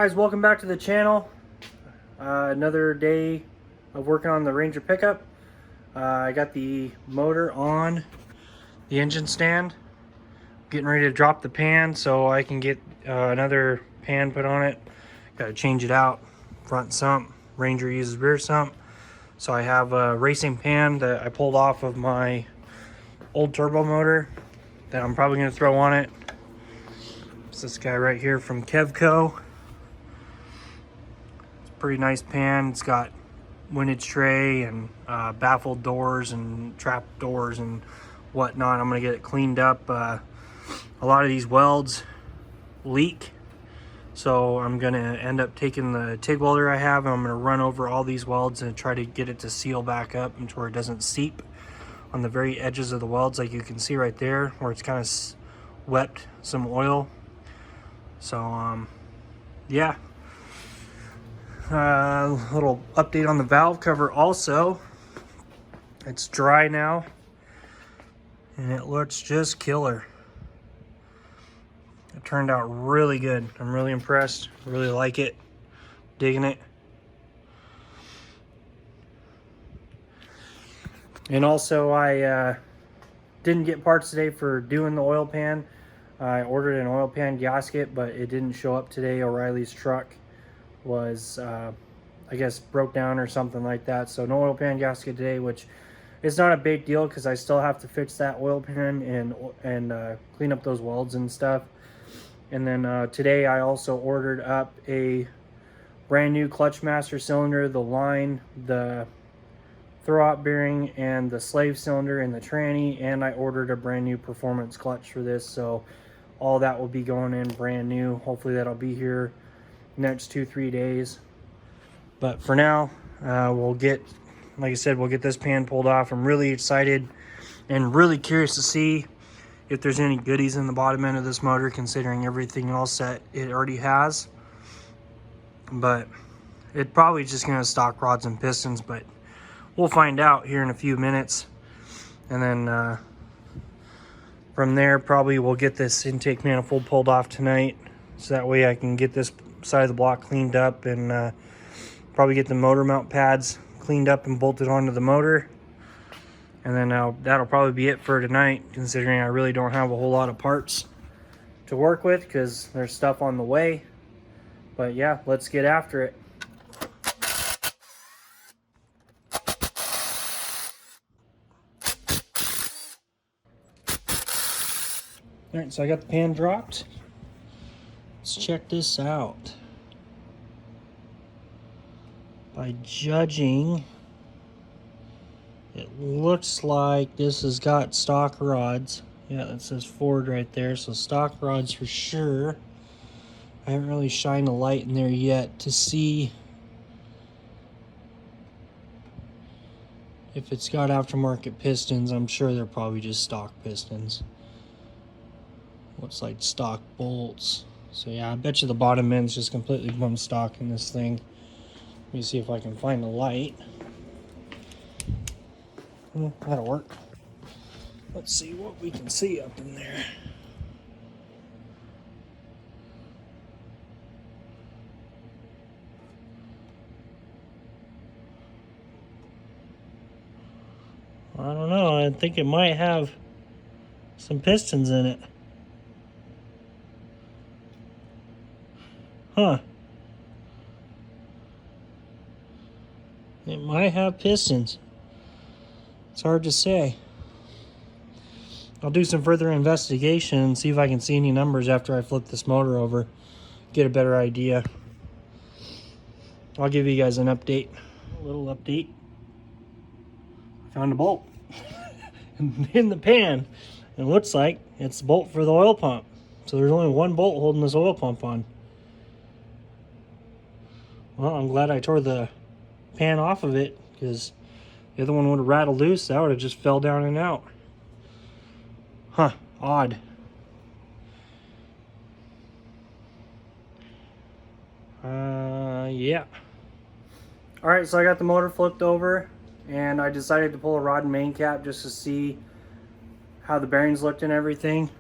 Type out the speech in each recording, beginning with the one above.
guys, welcome back to the channel. Another day of working on the Ranger pickup. I got the motor on the engine stand, getting ready to drop the pan so I can get another pan put on it. Got to change it out, front sump. Ranger uses rear sump, so I have a racing pan that I pulled off of my old turbo motor that I'm probably going to throw on it. It's this guy right here from Kevco. Pretty nice pan. It's got windage tray and baffled doors and trap doors and whatnot. I'm gonna get it cleaned up. A lot of these welds leak, so I'm gonna end up taking the TIG welder I have and I'm gonna run over all these welds and try to get it to seal back up into where it doesn't seep on the very edges of the welds, like you can see right there where it's kind of wept some oil. So yeah. Little update on the valve cover also. It's dry now and it looks just killer. It turned out really good. I'm really impressed. Really like it. Digging it. And also I didn't get parts today for doing the oil pan. I ordered an oil pan gasket, but it didn't show up today. O'Reilly's truck was I guess broke down or something like that, so no oil pan gasket today, which is not a big deal because I still have to fix that oil pan and clean up those welds and stuff. And then today I also ordered up a brand new clutch master cylinder, the line, the throw-out bearing, and the slave cylinder and the tranny, and I ordered a brand new performance clutch for this, so all that will be going in brand new. Hopefully that'll be here next 2-3 days. But for now, we'll get, like I said, we'll get this pan pulled off. I'm really excited and really curious to see if there's any goodies in the bottom end of this motor, considering everything else that it already has. But it probably just gonna stock rods and pistons, but we'll find out here in a few minutes. And then from there, probably we'll get this intake manifold pulled off tonight, so that way I can get this side of the block cleaned up and probably get the motor mount pads cleaned up and bolted onto the motor. And then that'll probably be it for tonight, considering I really don't have a whole lot of parts to work with because there's stuff on the way. But yeah, let's get after it. All right, so I got the pan dropped. Let's check this out. By judging, it looks like this has got stock rods. Yeah, that says Ford right there, so stock rods for sure. I haven't really shined a light in there yet to see if it's got aftermarket pistons. I'm sure they're probably just stock pistons. Looks like stock bolts. So yeah, I bet you the bottom end's just completely bum stock in this thing. Let me see if I can find a light. That'll work. Let's see what we can see up in there. I don't know. I think it might have some pistons in it. Huh. It might have pistons. It's hard to say. I'll do some further investigation and see if I can see any numbers after I flip this motor over. Get a better idea. I'll give you guys an update. A little update. I found a bolt in the pan. It looks like it's the bolt for the oil pump. So there's only one bolt holding this oil pump on. Well, I'm glad I tore the pan off of it, because the other one would have rattled loose. That would have just fell down and out. Huh, odd. Yeah. All right, so I got the motor flipped over and I decided to pull a rod and main cap just to see how the bearings looked and everything.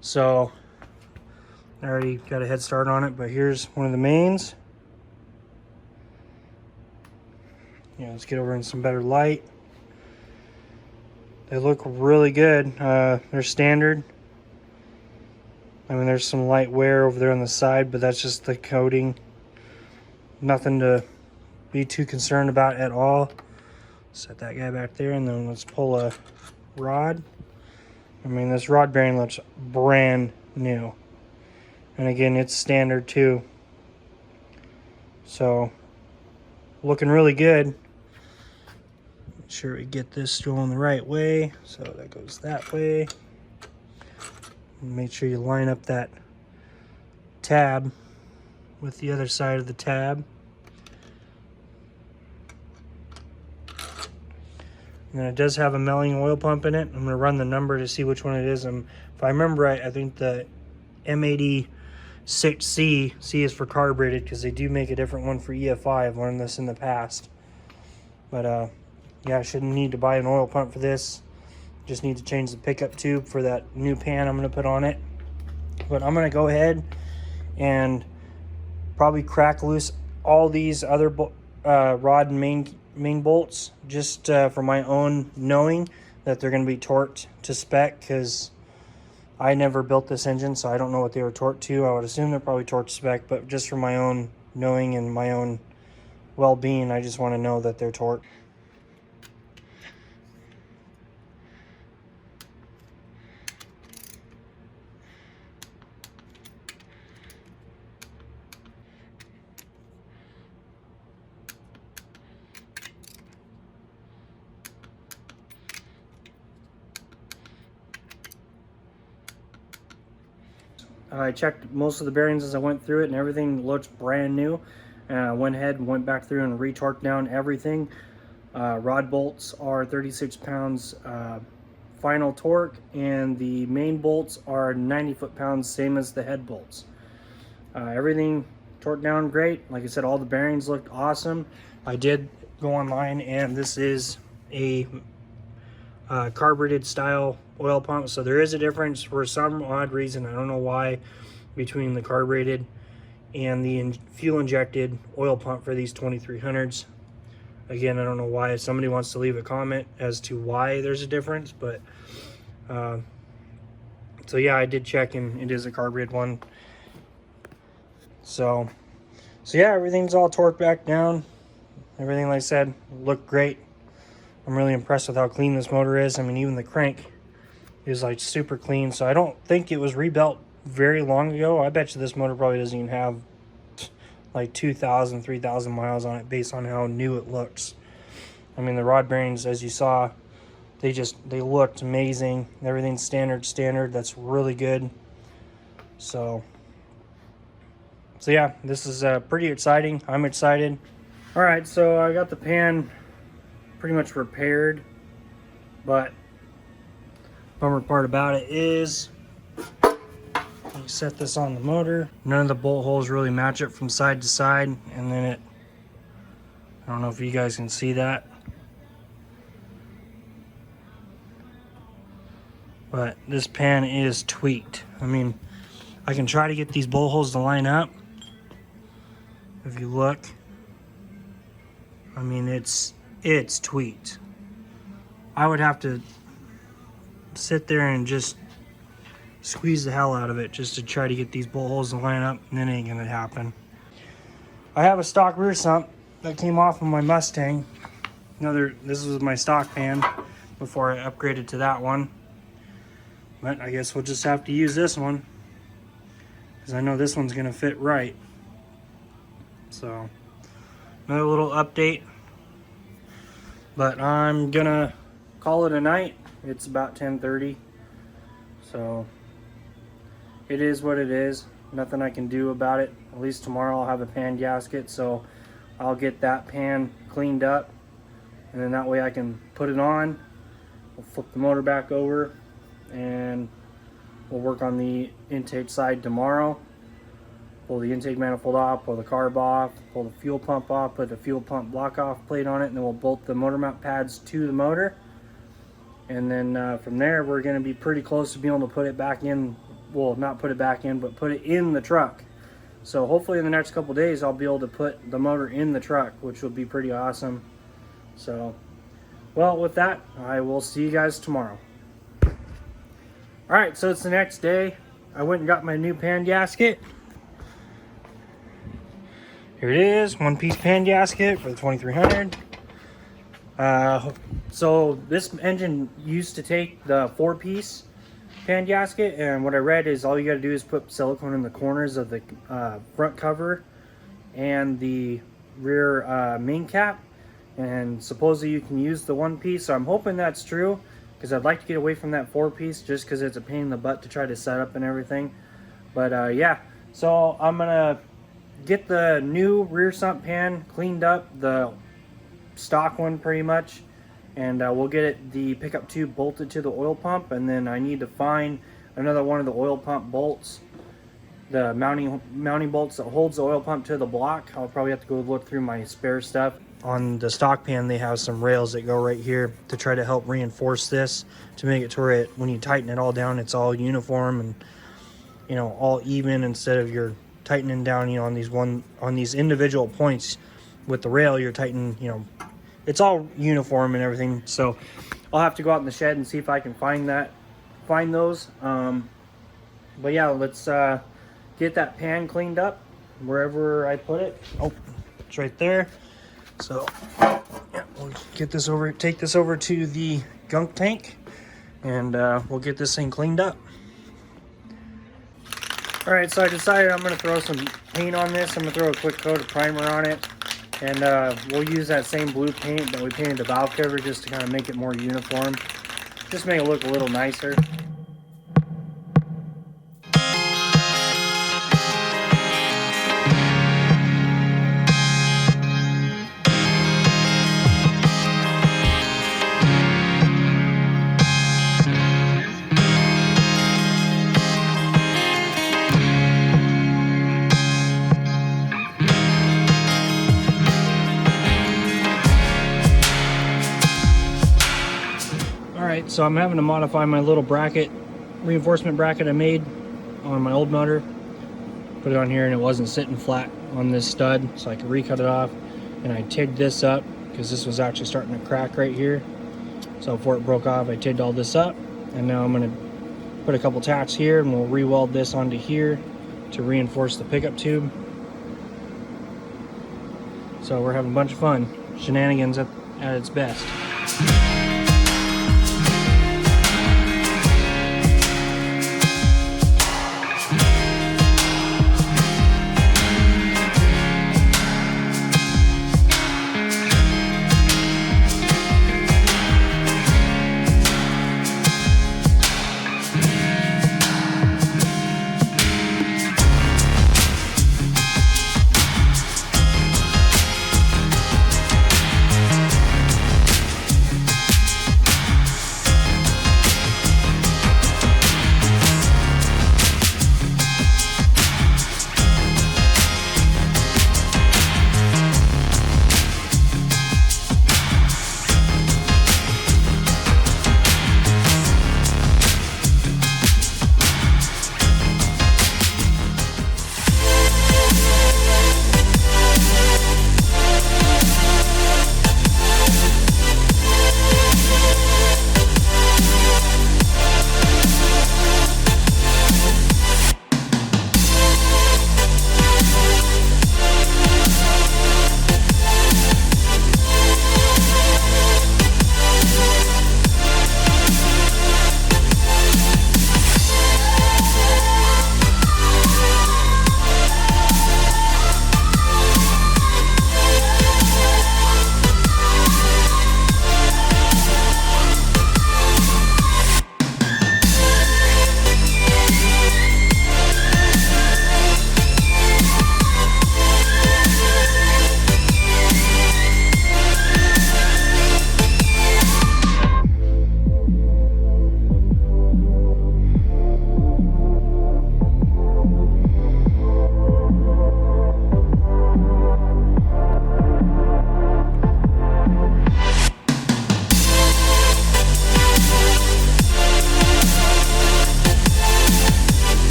So I already got a head start on it, but here's one of the mains. Yeah, let's get over in some better light. They look really good. They're standard. I mean, there's some light wear over there on the side, but that's just the coating. Nothing to be too concerned about at all. Set that guy back there, and then let's pull a rod. I mean, this rod bearing looks brand new. And again, it's standard too. So, looking really good. Make sure we get this going the right way. So that goes that way. Make sure you line up that tab with the other side of the tab. And it does have a milling oil pump in it. I'm going to run the number to see which one it is. If I remember right, I think the M86C, C is for carbureted, because they do make a different one for EFI. I've learned this in the past. But yeah, I shouldn't need to buy an oil pump for this. Just need to change the pickup tube for that new pan I'm going to put on it. But I'm going to go ahead and probably crack loose all these other rod and main bolts, just for my own knowing that they're going to be torqued to spec, because I never built this engine, so I don't know what they were torqued to. I would assume they're probably torqued to spec, but just for my own knowing and my own well-being, I just want to know that they're torqued. I checked most of the bearings as I went through it, and everything looks brand new. I went ahead and went back through and re-torqued down everything. Rod bolts are 36 pounds final torque, and the main bolts are 90 foot-pounds, same as the head bolts. Everything torqued down great. Like I said, all the bearings looked awesome. I did go online, and this is a carbureted style oil pump, so there is a difference for some odd reason. I don't know why, between the carbureted and the fuel injected oil pump for these 2300s. Again, I don't know why. If somebody wants to leave a comment as to why there's a difference, but so yeah, I did check, and it is a carbureted one. So yeah, everything's all torqued back down. Everything, like I said, looked great. I'm really impressed with how clean this motor is. I mean, even the crank is like super clean. So I don't think it was rebuilt very long ago. I bet you this motor probably doesn't even have like 2,000, 3,000 miles on it based on how new it looks. I mean, the rod bearings, as you saw, they looked amazing. Everything's standard. That's really good. So yeah, this is pretty exciting. I'm excited. All right, so I got the pan pretty much repaired, but bummer part about it is you set this on the motor, none of the bolt holes really match it from side to side, and then I don't know if you guys can see that, but this pan is tweaked. I mean, I can try to get these bolt holes to line up. If you look, I mean, it's tweaked. I would have to sit there and just squeeze the hell out of it just to try to get these bolt holes to line up, and it ain't gonna happen. I have a stock rear sump that came off of my Mustang. This was my stock pan before I upgraded to that one. But I guess we'll just have to use this one, because I know this one's gonna fit right. So, another little update. But I'm gonna call it a night. It's about 10:30. So it is what it is. Nothing I can do about it. At least tomorrow I'll have a pan gasket, so I'll get that pan cleaned up, and then that way I can put it on. We'll flip the motor back over, and we'll work on the intake side tomorrow. Pull the intake manifold off, pull the carb off, pull the fuel pump off, put the fuel pump block off plate on it, and then we'll bolt the motor mount pads to the motor. And then from there, we're going to be pretty close to being able to put it back in well, not put it back in, but put it in the truck. So hopefully in the next couple days I'll be able to put the motor in the truck, which will be pretty awesome. So, well, with that, I will see you guys tomorrow. Alright, so it's the next day. I went and got my new pan gasket. Here it is, one-piece pan gasket for the 2300. So this engine used to take the 4-piece pan gasket, and what I read is all you got to do is put silicone in the corners of the front cover and the rear main cap, and supposedly you can use the 1-piece. So I'm hoping that's true, because I'd like to get away from that 4-piece just because it's a pain in the butt to try to set up and everything. But yeah, so I'm gonna get the new rear sump pan cleaned up, the stock one pretty much, and we'll get the pickup tube bolted to the oil pump, and then I need to find another one of the oil pump bolts, the mounting bolts that holds the oil pump to the block. I'll probably have to go look through my spare stuff. On the stock pan they have some rails that go right here to try to help reinforce this, to make it to where when you tighten it all down, it's all uniform and, you know, all even, instead of you're tightening down, you know, on these individual points. With the rail you're tightening, you know, it's all uniform and everything. So I'll have to go out in the shed and see if I can find those. But yeah, let's get that pan cleaned up wherever I put it. Oh, it's right there. So yeah, we'll get this over, take this over to the gunk tank, and we'll get this thing cleaned up. All right, so I decided I'm gonna throw some paint on this. I'm gonna throw a quick coat of primer on it, and we'll use that same blue paint that we painted the valve cover, just to kind of make it more uniform, just make it look a little nicer. Alright, so I'm having to modify my little bracket, reinforcement bracket I made on my old motor. Put it on here and it wasn't sitting flat on this stud, so I could recut it off. And I tigged this up because this was actually starting to crack right here. So before it broke off, I tigged all this up. And now I'm going to put a couple tacks here, and we'll re-weld this onto here to reinforce the pickup tube. So we're having a bunch of fun. Shenanigans at its best.